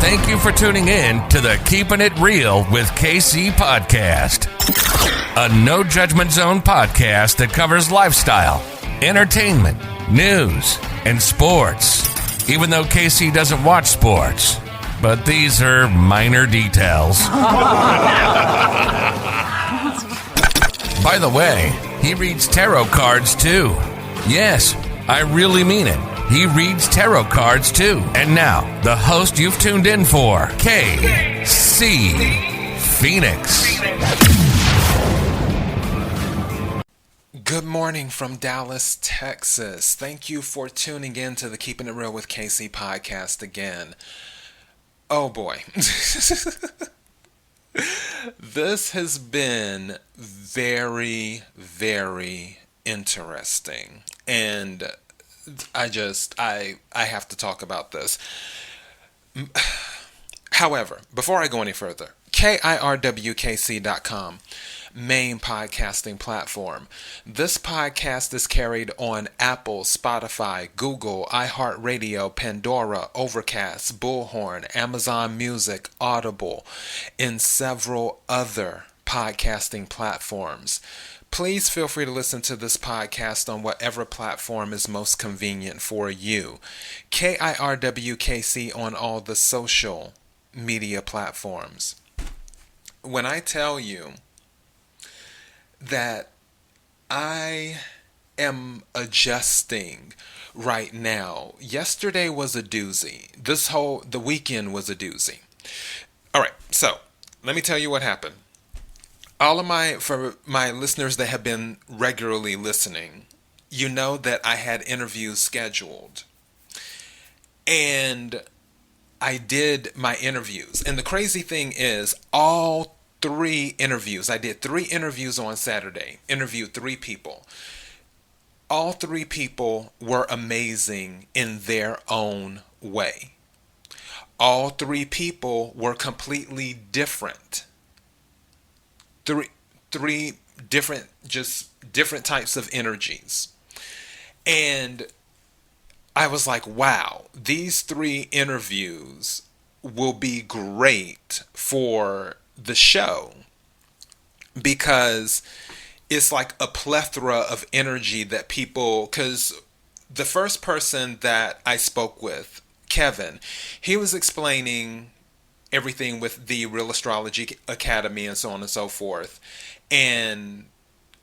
Thank you for tuning in to the Keeping It Real with KC podcast, a no judgment zone podcast that covers lifestyle, entertainment, news, and sports. Even though KC doesn't watch sports, but these are minor details. By the way, he reads tarot cards too. Yes, I really mean it. He reads tarot cards too. And now, the host you've tuned in for, KC Phoenix. Good morning from Dallas, Texas. Thank you for tuning in to the Keeping It Real with KC podcast again. Oh boy. This has been very, very interesting. And I have to talk about this. However, before I go any further, KIRWKC.com, main podcasting platform. This podcast is carried on Apple, Spotify, Google, iHeartRadio, Pandora, Overcast, Bullhorn, Amazon Music, Audible, and several other podcasting platforms. Please feel free to listen to this podcast on whatever platform is most convenient for you. KIRWKC on all the social media platforms. When I tell you that I am adjusting right now, yesterday was a doozy. The weekend was a doozy. All right, so let me tell you what happened. For my listeners that have been regularly listening, you know that I had interviews scheduled. And I did my interviews. And the crazy thing is, all 3 interviews, I did 3 interviews on Saturday, interviewed 3 people. All 3 people were amazing in their own way. All 3 people were completely different. Three different types of energies. And I was like, wow, these 3 interviews will be great for the show, because it's like a plethora of energy that people, because the first person that I spoke with, Kevin, he was explaining everything with the Real Astrology Academy and so on and so forth, and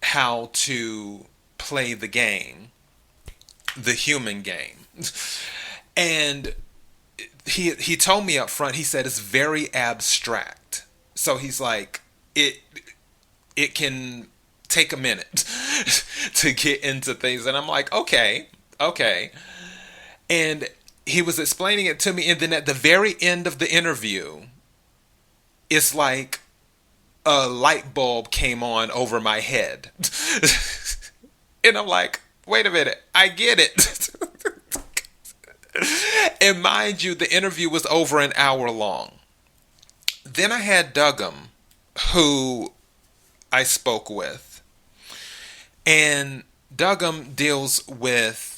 how to play the game, the human game. And he told me up front, he said it's very abstract. So he's like, it can take a minute to get into things. And I'm like, okay. And he was explaining it to me, and then at the very end of the interview, it's like a light bulb came on over my head. And I'm like, wait a minute, I get it. And mind you, the interview was over an hour long. Then I had Duggan, who I spoke with. And Duggan deals with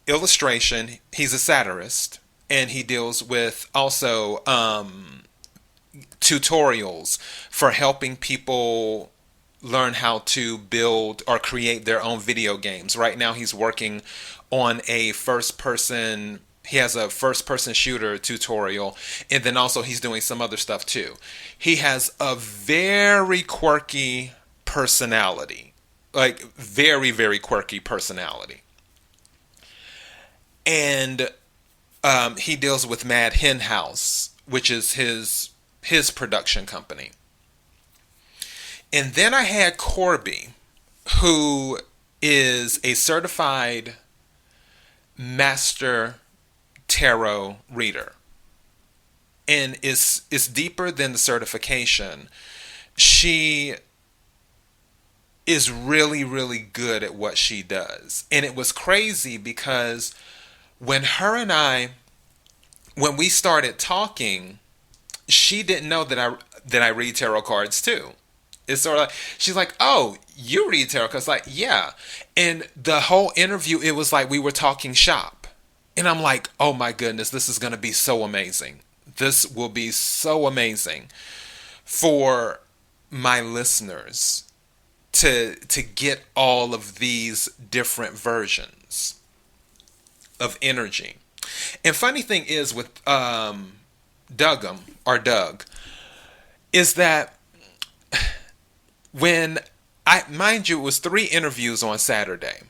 illustration. He's a satirist, and he deals with also tutorials for helping people learn how to build or create their own video games. Right now he's working on he has a first-person shooter tutorial, and then also he's doing some other stuff too. He has a very quirky personality, like very, very quirky personality. And he deals with Mad Hen House, which is his production company. And then I had Corby, who is a certified master tarot reader. And it's deeper than the certification. She is really, really good at what she does. And it was crazy because when we started talking, she didn't know that I read tarot cards too. It's sort of like, she's like, oh, you read tarot cards? Like, yeah. And the whole interview, it was like we were talking shop. And I'm like, oh my goodness, this is going to be so amazing. this will be so amazing for my listeners to get all of these different versions of energy. And funny thing is with Doug, is that when mind you, it was 3 interviews on Saturday.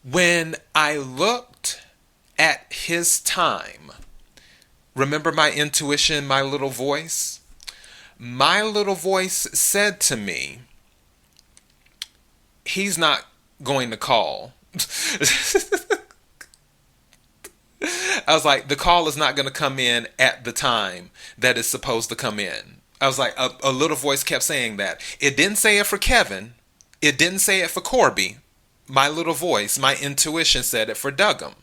When I looked at his time, remember my intuition, my little voice? My little voice said to me, he's not going to call. I was like, the call is not going to come in at the time that it's supposed to come in. I was like, a little voice kept saying that. It didn't say it for Kevin. It didn't say it for Corby. My little voice, my intuition said it for Dougum.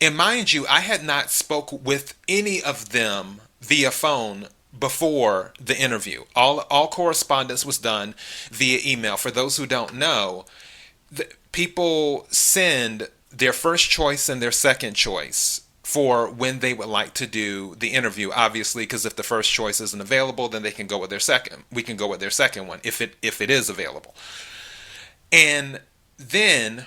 And mind you, I had not spoke with any of them via phone before the interview. All correspondence was done via email. For those who don't know, people send their first choice and their second choice for when they would like to do the interview. Obviously, because if the first choice isn't available, then they can go with their second. We can go with their second one if it is available. And then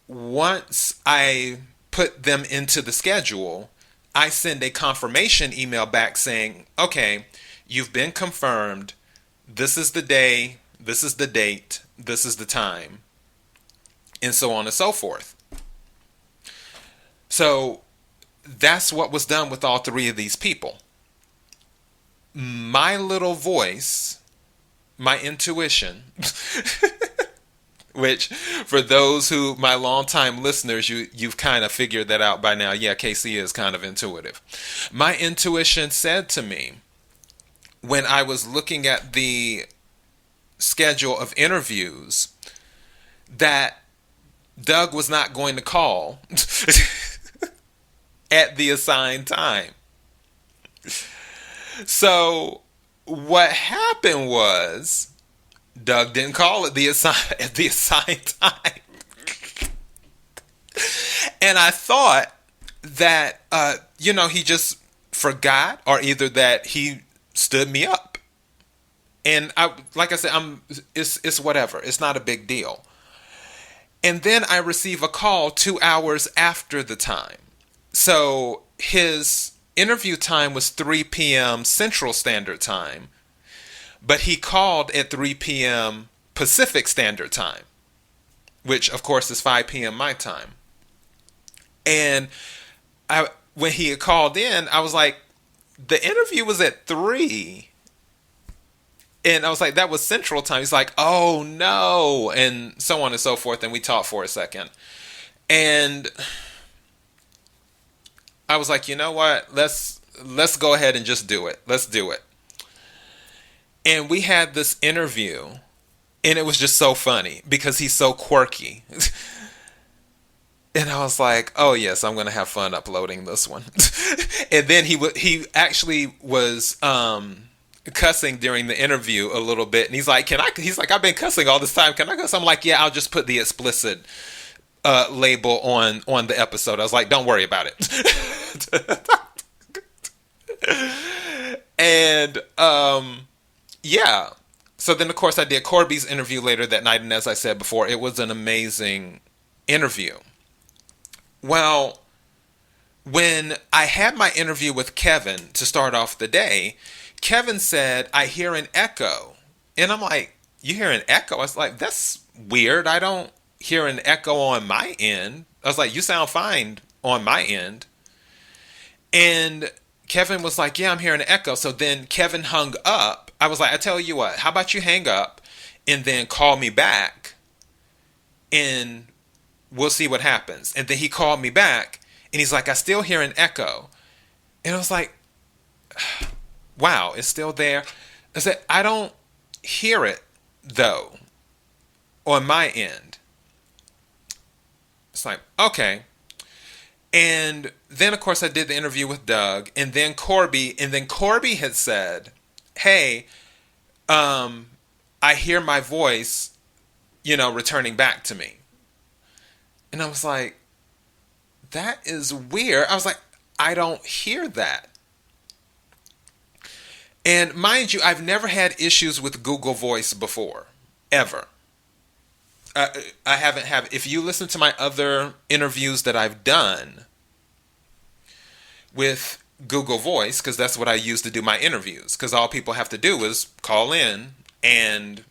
once I put them into the schedule, I send a confirmation email back saying, okay, you've been confirmed. This is the day, this is the date, this is the time, and so on and so forth. So that's what was done with all 3 of these people. My little voice, my intuition, which for those who, my longtime listeners, you've kind of figured that out by now. Yeah, KC is kind of intuitive. My intuition said to me, when I was looking at the schedule of interviews, that Doug was not going to call at the assigned time. So what happened was Doug didn't call at the assigned time. And I thought that, he just forgot, or either that he stood me up. And like I said, it's whatever. It's not a big deal. And then I receive a call 2 hours after the time. So his interview time was 3 p.m. Central Standard Time, but he called at 3 p.m. Pacific Standard Time, which of course is 5 p.m. my time. And when he had called in, I was like, the interview was at 3. And I was like, that was Central Time. He's like, oh no, and so on and so forth. And we talked for a second. And I was like, you know what? Let's go ahead and just do it. Let's do it. And we had this interview, and it was just so funny because he's so quirky. And I was like, oh yes, I'm going to have fun uploading this one. And then he actually was cussing during the interview a little bit, and he's like, he's like, I've been cussing all this time. Can I cuss? I'm like, yeah, I'll just put the explicit label on the episode. I was like, don't worry about it. And yeah. So then, of course, I did Corby's interview later that night, and as I said before, it was an amazing interview. Well, when I had my interview with Kevin to start off the day, Kevin said, I hear an echo. And I'm like, you hear an echo? I was like, that's weird. I don't hear an echo on my end. I was like, you sound fine on my end. And Kevin was like, yeah, I'm hearing an echo. So then Kevin hung up. I was like, I tell you what, how about you hang up and then call me back and we'll see what happens. And then he called me back and he's like, I still hear an echo. And I was like, wow, it's still there. I said, I don't hear it though on my end. It's like, okay. And then, of course, I did the interview with Doug, and then Corby had said, hey, I hear my voice, returning back to me. And I was like, that is weird. I was like, I don't hear that. And mind you, I've never had issues with Google Voice before, ever. I haven't had. If you listen to my other interviews that I've done with Google Voice, because that's what I use to do my interviews, because all people have to do is call in and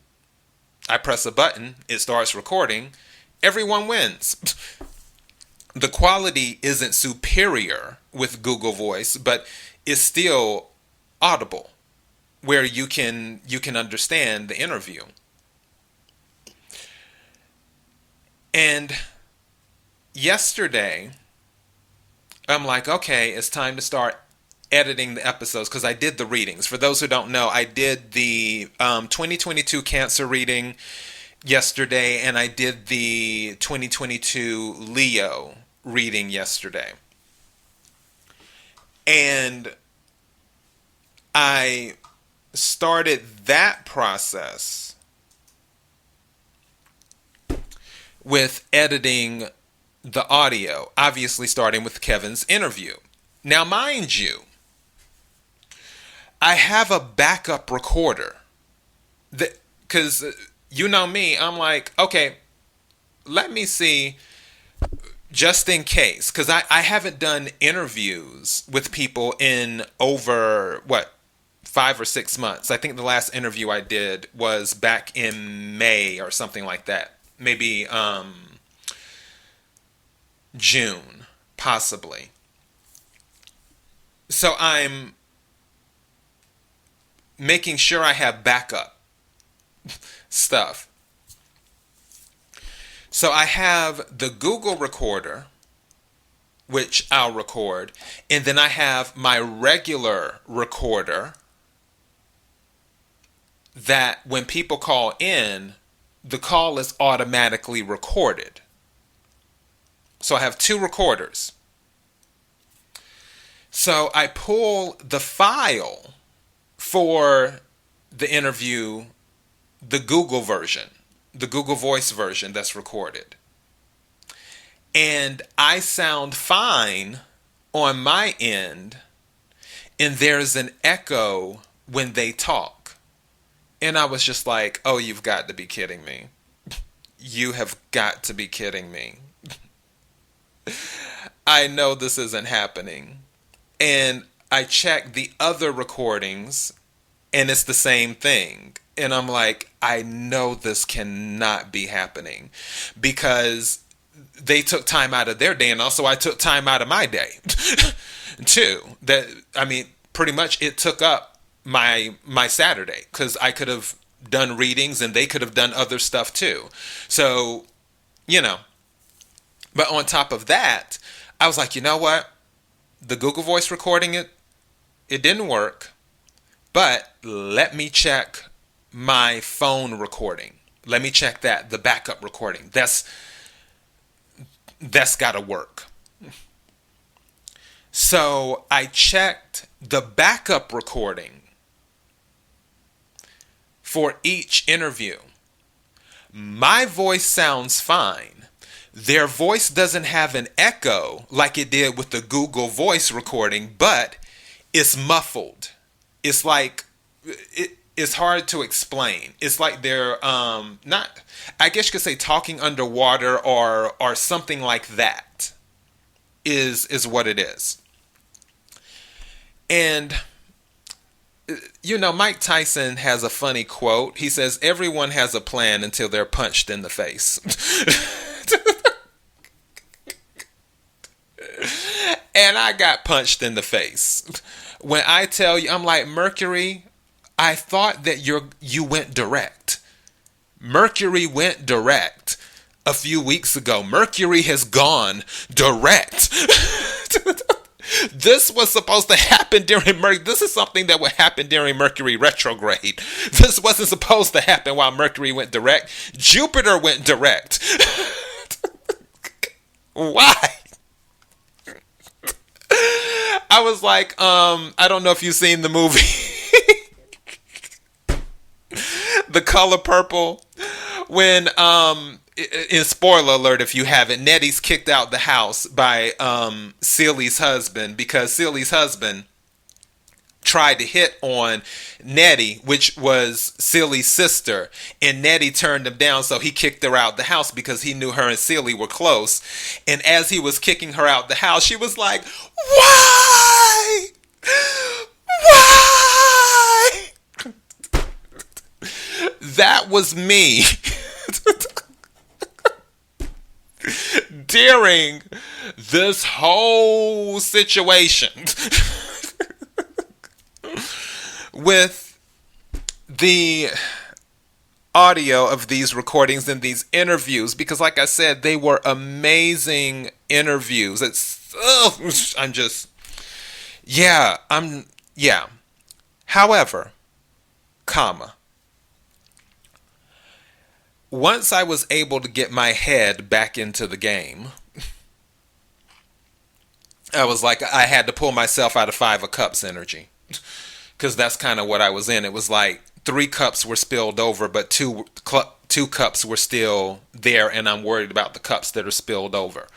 I press a button, it starts recording, everyone wins. The quality isn't superior with Google Voice, but it's still audible, where you can understand the interview. And yesterday, I'm like, okay, it's time to start editing the episodes, because I did the readings. For those who don't know, I did the 2022 Cancer reading yesterday, and I did the 2022 Leo reading yesterday. And I started that process with editing the audio, obviously starting with Kevin's interview. Now, mind you, I have a backup recorder. Because you know me, I'm like, okay, let me see, just in case. Because I haven't done interviews with people in over, 5 or 6 months. I think the last interview I did was back in May or something like that. Maybe June, possibly. So I'm making sure I have backup stuff. So I have the Google recorder, which I'll record, and then I have my regular recorder that when people call in, the call is automatically recorded. So I have 2 recorders. So I pull the file for the interview, the Google version, the Google Voice version that's recorded. And I sound fine on my end, and there's an echo when they talk. And I was just like, oh, you've got to be kidding me. You have got to be kidding me. I know this isn't happening. And I checked the other recordings, and it's the same thing. And I'm like, I know this cannot be happening, because they took time out of their day, and also I took time out of my day too. Pretty much it took up my Saturday, because I could have done readings and they could have done other stuff too. So, but on top of that, I was like, you know what? The Google Voice recording, it didn't work, but let me check my phone recording. Let me check that, the backup recording. That's got to work. So I checked the backup recording for each interview. My voice sounds fine. Their voice doesn't have an echo like it did with the Google Voice recording, but it's muffled. It's like, it's hard to explain. It's like they're not, I guess you could say, talking underwater or something like that is what it is. And Mike Tyson has a funny quote. He says, everyone has a plan until they're punched in the face. And I got punched in the face. When I tell you, I'm like, Mercury, I thought that you went direct. Mercury went direct a few weeks ago. Mercury has gone direct. This was supposed to happen during Mercury. This is something that would happen during Mercury retrograde. This wasn't supposed to happen while Mercury went direct. Jupiter went direct. Why? I was like, I don't know if you've seen the movie The Color Purple, when in spoiler alert if you haven't, Nettie's kicked out the house by Cillian's husband, because Cillian's husband tried to hit on Nettie, which was Celie's sister, and Nettie turned him down, so he kicked her out the house because he knew her and Celie were close. And as he was kicking her out the house, she was like, "Why? Why?" That was me during this whole situation with the audio of these recordings and these interviews, because like I said, they were amazing interviews. However, once I was able to get my head back into the game, I was like, I had to pull myself out of Five of Cups energy, because that's kind of what I was in. It was like 3 cups were spilled over, but two cups were still there, and I'm worried about the cups that are spilled over.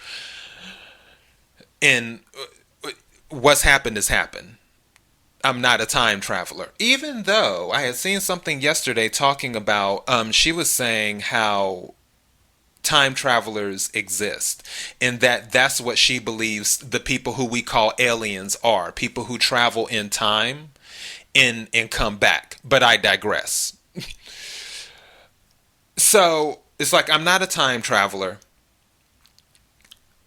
And what's happened has happened. I'm not a time traveler. Even though I had seen something yesterday talking about, she was saying how time travelers exist, and that's what she believes the people who we call aliens are, people who travel in time and come back. But I digress. So it's like, I'm not a time traveler.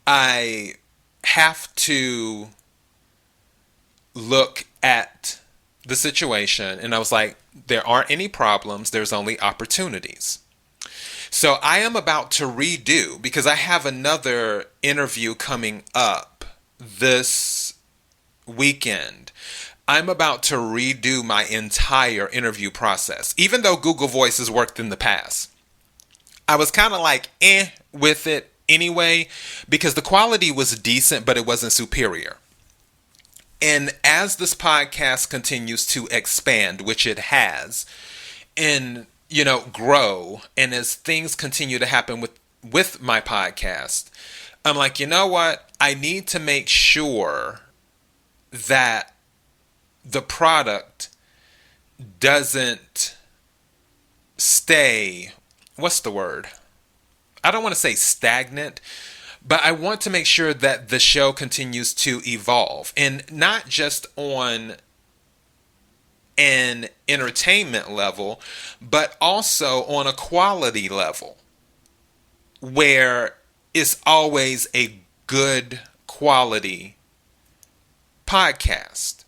I have to look at the situation, and I was like, there aren't any problems, there's only opportunities. So I am about to redo, because I have another interview coming up this weekend. I'm about to redo my entire interview process. Even though Google Voice has worked in the past, I was kind of like with it anyway, because the quality was decent, but it wasn't superior. And as this podcast continues to expand, which it has, and grow, and as things continue to happen with my podcast, I'm like, you know what? I need to make sure that the product doesn't stay, what's the word? I don't want to say stagnant, but I want to make sure that the show continues to evolve, and not just on an entertainment level, but also on a quality level, where it's always a good quality podcast.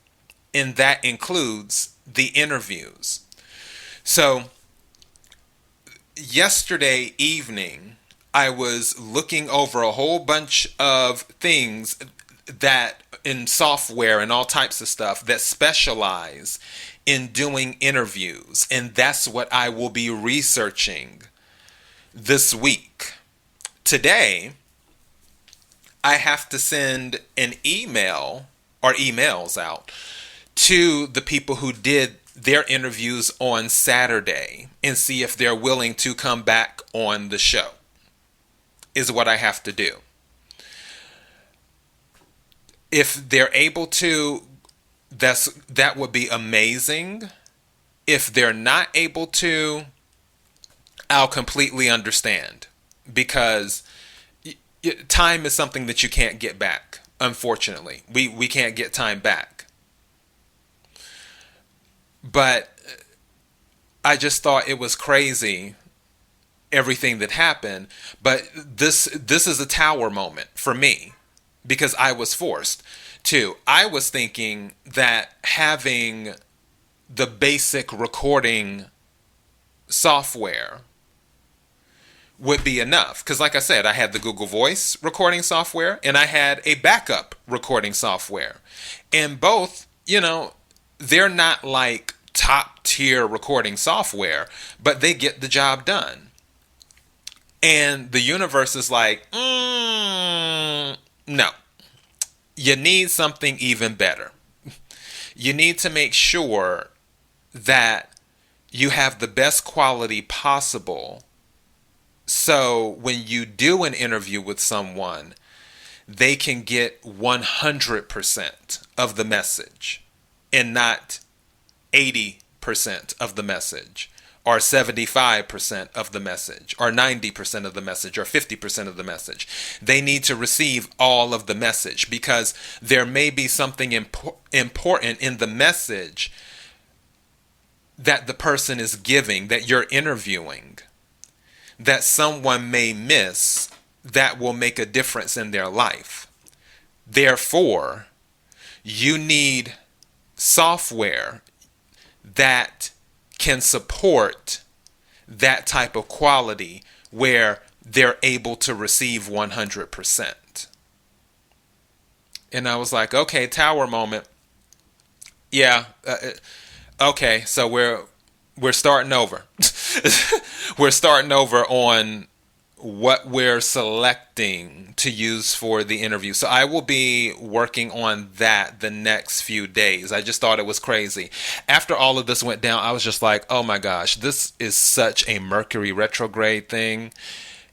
And that includes the interviews. So yesterday evening, I was looking over a whole bunch of things that in software and all types of stuff that specialize in doing interviews. And that's what I will be researching this week. Today, I have to send an email or emails out to the people who did their interviews on Saturday and see if they're willing to come back on the show, is what I have to do. If they're able to, that would be amazing. If they're not able to, I'll completely understand, because time is something that you can't get back. Unfortunately, we can't get time back. But I just thought it was crazy, everything that happened. But this is a tower moment for me, because I was forced to. I was thinking that having the basic recording software would be enough. Because like I said, I had the Google Voice recording software and I had a backup recording software. And both, they're not like top tier recording software, but they get the job done. And the universe is like, no. You need something even better. You need to make sure that you have the best quality possible, so when you do an interview with someone, they can get 100% of the message. and not 80% of the message, or 75% of the message, or 90% of the message, or 50% of the message. They need to receive all of the message, because there may be something important in the message that the person is giving, that you're interviewing, that someone may miss, that will make a difference in their life. Therefore, you need software that can support that type of quality where they're able to receive 100%. And I was like, okay, tower moment. Yeah. Okay, so we're starting over. We're starting over on what we're selecting to use for the interview. So I will be working on that the next few days. I just thought it was crazy. After all of this went down, I was just like, oh my gosh, this is such a Mercury retrograde thing.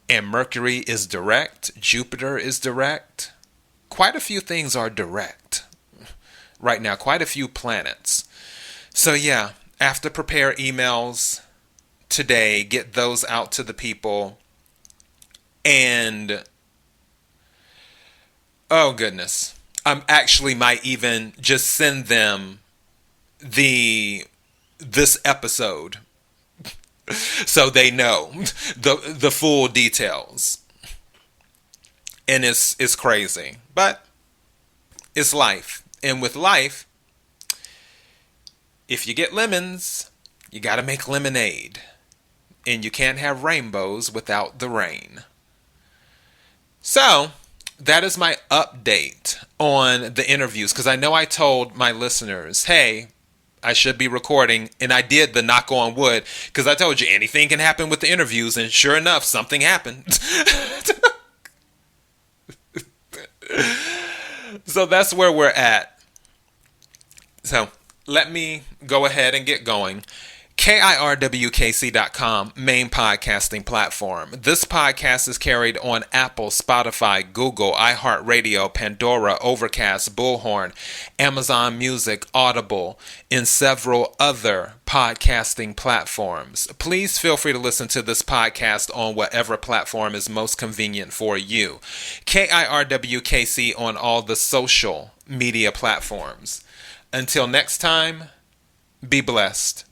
And Mercury is direct. Jupiter is direct. Quite a few things are direct right now. Quite a few planets. So yeah, I have to prepare emails today, get those out to the people. And, oh goodness, I actually might even just send them this episode so they know the full details. And it's crazy, but it's life. And with life, if you get lemons, you got to make lemonade. And you can't have rainbows without the rain. So, that is my update on the interviews, because I know I told my listeners, hey, I should be recording, and I did the knock on wood, because I told you anything can happen with the interviews, and sure enough, something happened. So that's where we're at. So, let me go ahead and get going. KIRWKC.com, main podcasting platform. This podcast is carried on Apple, Spotify, Google, iHeartRadio, Pandora, Overcast, Bullhorn, Amazon Music, Audible, and several other podcasting platforms. Please feel free to listen to this podcast on whatever platform is most convenient for you. KIRWKC on all the social media platforms. Until next time, be blessed.